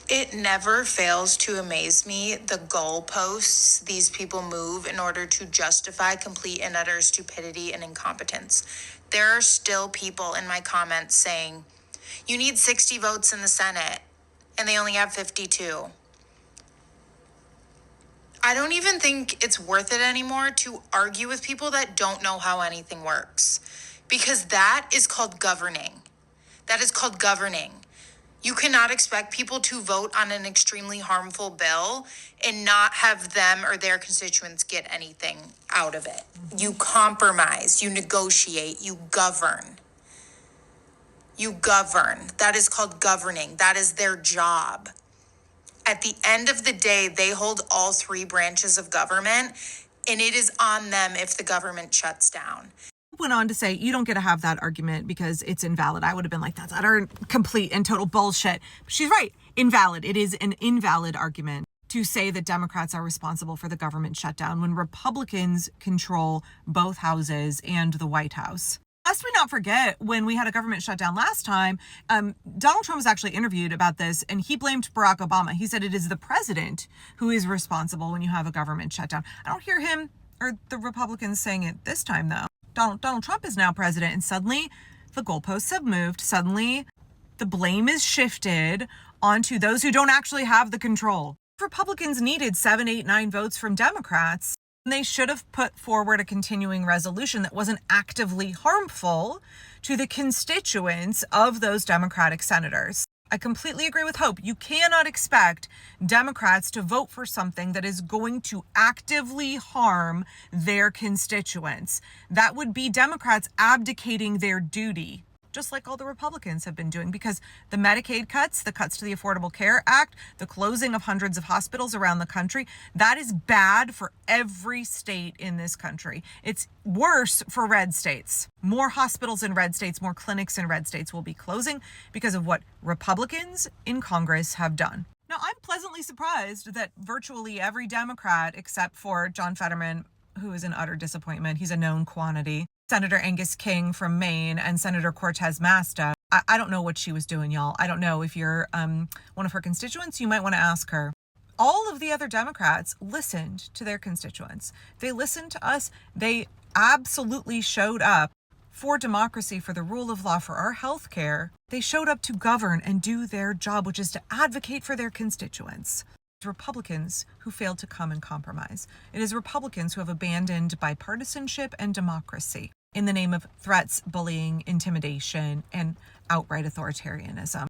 It never fails to amaze me the goalposts these people move in order to justify complete and utter stupidity and incompetence. There are still people in my comments saying, you need 60 votes in the Senate, and they only have 52. I don't even think it's worth it anymore to argue with people that don't know how anything works, because that is called governing. That is called governing. You cannot expect people to vote on an extremely harmful bill and not have them or their constituents get anything out of it. You compromise, you negotiate, you govern. You govern. That is called governing. That is their job. At the end of the day, they hold all three branches of government, and it is on them if the government shuts down. Went on to say, you don't get to have that argument because it's invalid. I would have been like, that's utter complete and total bullshit. She's right. Invalid. It is an invalid argument to say that Democrats are responsible for the government shutdown when Republicans control both houses and the White House. Lest we not forget, when we had a government shutdown last time, Donald Trump was actually interviewed about this, and he blamed Barack Obama. He said it is the president who is responsible when you have a government shutdown. I don't hear him or the Republicans saying it this time, though. Donald Trump is now president, and suddenly the goalposts have moved. Suddenly the blame is shifted onto those who don't actually have the control. Republicans needed 7, 8, 9 votes from Democrats. They should have put forward a continuing resolution that wasn't actively harmful to the constituents of those Democratic senators. I completely agree with Hope. You cannot expect Democrats to vote for something that is going to actively harm their constituents. That would be Democrats abdicating their duty, just like all the Republicans have been doing, because the Medicaid cuts, the cuts to the Affordable Care Act, the closing of hundreds of hospitals around the country, that is bad for every state in this country. It's worse for red states. More hospitals in red states, more clinics in red states will be closing because of what Republicans in Congress have done. Now, I'm pleasantly surprised that virtually every Democrat, except for John Fetterman, who is an utter disappointment, he's a known quantity, Senator Angus King from Maine, and Senator Cortez Masto. I don't know what she was doing, y'all. I don't know. If you're one of her constituents, you might want to ask her. All of the other Democrats listened to their constituents. They listened to us. They absolutely showed up for democracy, for the rule of law, for our health care. They showed up to govern and do their job, which is to advocate for their constituents. It's Republicans who failed to come and compromise. It is Republicans who have abandoned bipartisanship and democracy in the name of threats, bullying, intimidation, and outright authoritarianism.